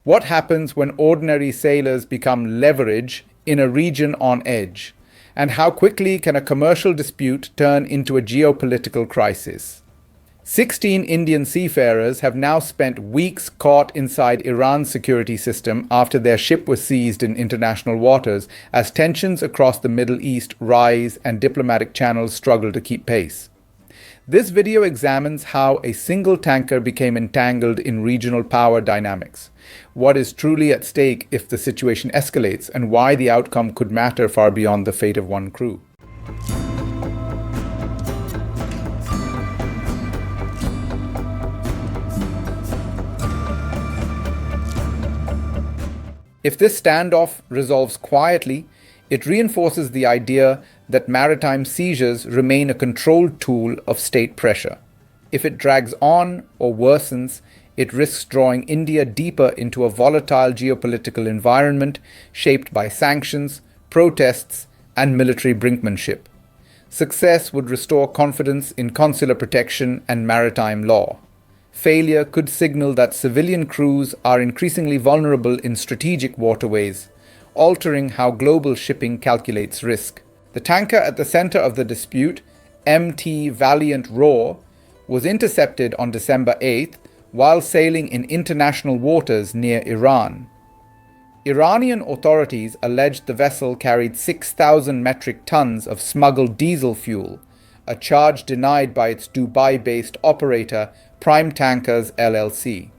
What happens when ordinary sailors become leverage in a region on edge? And how quickly can a commercial dispute turn into a geopolitical crisis? 16 Indian seafarers have now spent weeks caught inside Iran's security system after their ship was seized in international waters as tensions across the Middle East rise and diplomatic channels struggle to keep pace. This video examines how a single tanker became entangled in regional power dynamics, what is truly at stake if the situation escalates, and why the outcome could matter far beyond the fate of one crew. If this standoff resolves quietly, it reinforces the idea that maritime seizures remain a controlled tool of state pressure. If it drags on or worsens, it risks drawing India deeper into a volatile geopolitical environment shaped by sanctions, protests, and military brinkmanship. Success would restore confidence in consular protection and maritime law. Failure could signal that civilian crews are increasingly vulnerable in strategic waterways, altering how global shipping calculates risk. The tanker at the center of the dispute, MT Valiant Roar, was intercepted on December 8th while sailing in international waters near Iran. Iranian authorities alleged the vessel carried 6,000 metric tons of smuggled diesel fuel, a charge denied by its Dubai-based operator Prime Tankers LLC.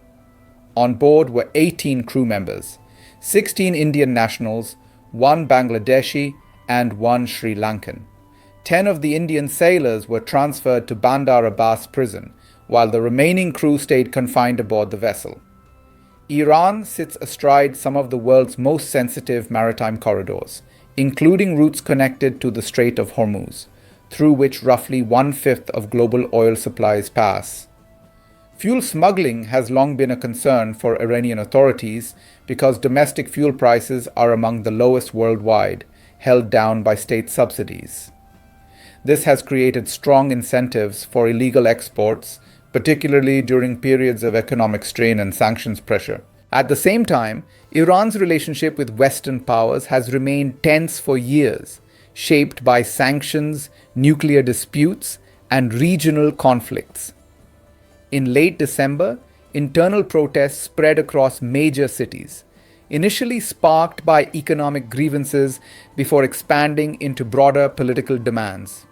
On board were 18 crew members, 16 Indian nationals, 1 Bangladeshi, and 1 Sri Lankan. 10 of the Indian sailors were transferred to Bandar Abbas prison, while the remaining crew stayed confined aboard the vessel. Iran sits astride some of the world's most sensitive maritime corridors, including routes connected to the Strait of Hormuz, through which roughly 1/5 of global oil supplies pass. Fuel smuggling has long been a concern for Iranian authorities because domestic fuel prices are among the lowest worldwide, held down by state subsidies. This has created strong incentives for illegal exports, particularly during periods of economic strain and sanctions pressure. At the same time, Iran's relationship with Western powers has remained tense for years, shaped by sanctions, nuclear disputes, and regional conflicts. In late December, internal protests spread across major cities, initially sparked by economic grievances before expanding into broader political demands.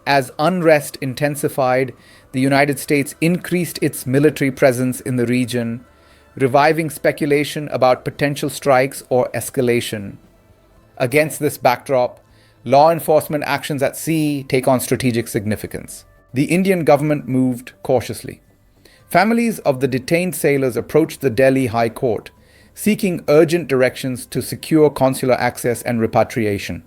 As unrest intensified, the United States increased its military presence in the region, reviving speculation about potential strikes or escalation. Against this backdrop, law enforcement actions at sea take on strategic significance. The Indian government moved cautiously. Families of the detained sailors approached the Delhi High Court, seeking urgent directions to secure consular access and repatriation.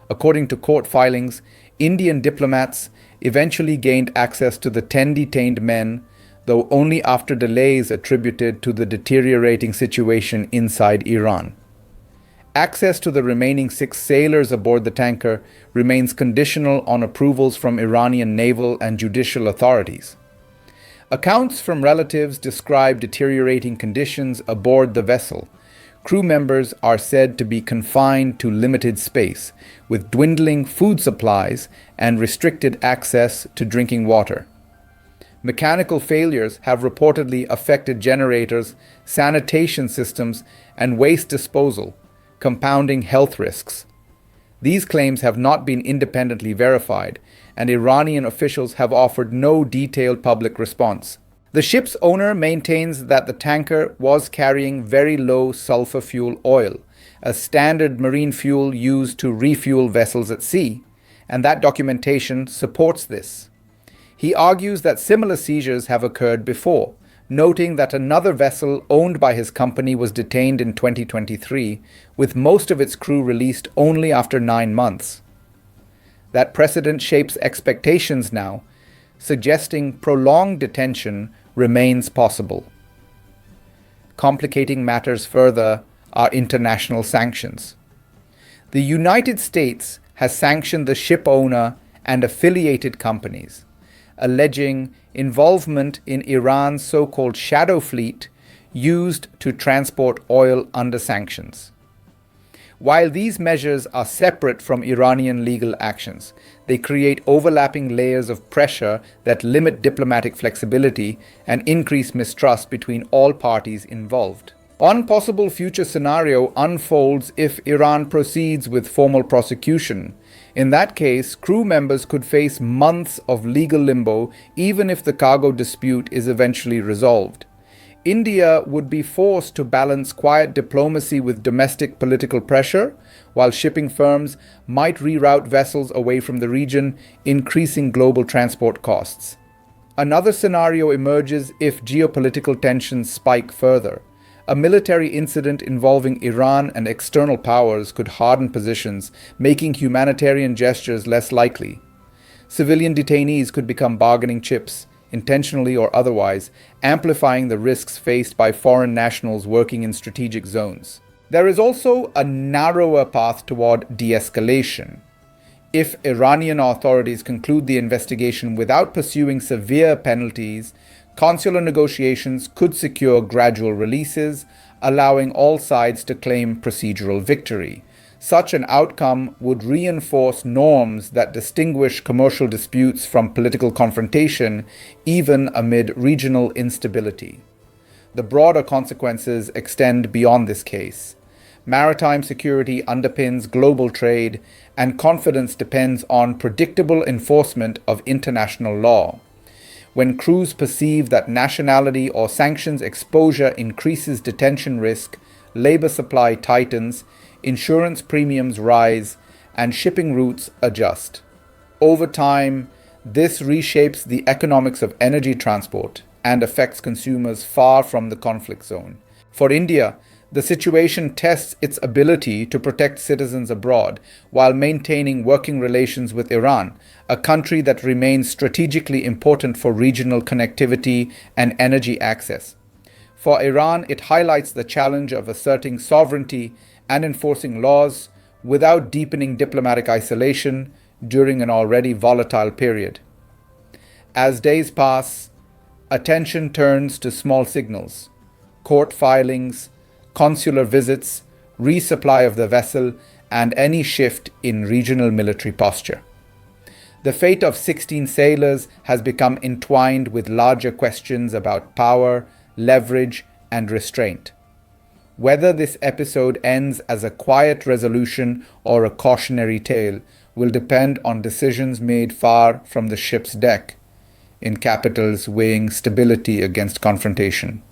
According to court filings, Indian diplomats eventually gained access to the 10 detained men, though only after delays attributed to the deteriorating situation inside Iran. Access to the remaining 6 sailors aboard the tanker remains conditional on approvals from Iranian naval and judicial authorities. Accounts from relatives describe deteriorating conditions aboard the vessel. Crew members are said to be confined to limited space, with dwindling food supplies and restricted access to drinking water. Mechanical failures have reportedly affected generators, sanitation systems, and waste disposal, compounding health risks. These claims have not been independently verified, and Iranian officials have offered no detailed public response. The ship's owner maintains that the tanker was carrying very low sulfur fuel oil, a standard marine fuel used to refuel vessels at sea, and that documentation supports this. He argues that similar seizures have occurred before, noting that another vessel owned by his company was detained in 2023, with most of its crew released only after 9 months. That precedent shapes expectations now, suggesting prolonged detention remains possible. Complicating matters further are international sanctions. The United States has sanctioned the ship owner and affiliated companies, alleging involvement in Iran's so-called shadow fleet used to transport oil under sanctions. While these measures are separate from Iranian legal actions, they create overlapping layers of pressure that limit diplomatic flexibility and increase mistrust between all parties involved. One possible future scenario unfolds if Iran proceeds with formal prosecution. In that case, crew members could face months of legal limbo even if the cargo dispute is eventually resolved. India would be forced to balance quiet diplomacy with domestic political pressure, while shipping firms might reroute vessels away from the region, increasing global transport costs. Another scenario emerges if geopolitical tensions spike further. A military incident involving Iran and external powers could harden positions, making humanitarian gestures less likely. Civilian detainees could become bargaining chips, intentionally or otherwise, amplifying the risks faced by foreign nationals working in strategic zones. There is also a narrower path toward de-escalation. If Iranian authorities conclude the investigation without pursuing severe penalties, consular negotiations could secure gradual releases, allowing all sides to claim procedural victory. Such an outcome would reinforce norms that distinguish commercial disputes from political confrontation, even amid regional instability. The broader consequences extend beyond this case. Maritime security underpins global trade, and confidence depends on predictable enforcement of international law. When crews perceive that nationality or sanctions exposure increases detention risk, labor supply tightens, insurance premiums rise, and shipping routes adjust. Over time, this reshapes the economics of energy transport and affects consumers far from the conflict zone. For India, the situation tests its ability to protect citizens abroad while maintaining working relations with Iran, a country that remains strategically important for regional connectivity and energy access. For Iran, it highlights the challenge of asserting sovereignty and enforcing laws without deepening diplomatic isolation during an already volatile period. As days pass, attention turns to small signals: court filings, consular visits, resupply of the vessel, and any shift in regional military posture. The fate of 16 sailors has become entwined with larger questions about power, leverage, and restraint. Whether this episode ends as a quiet resolution or a cautionary tale will depend on decisions made far from the ship's deck, in capitals weighing stability against confrontation.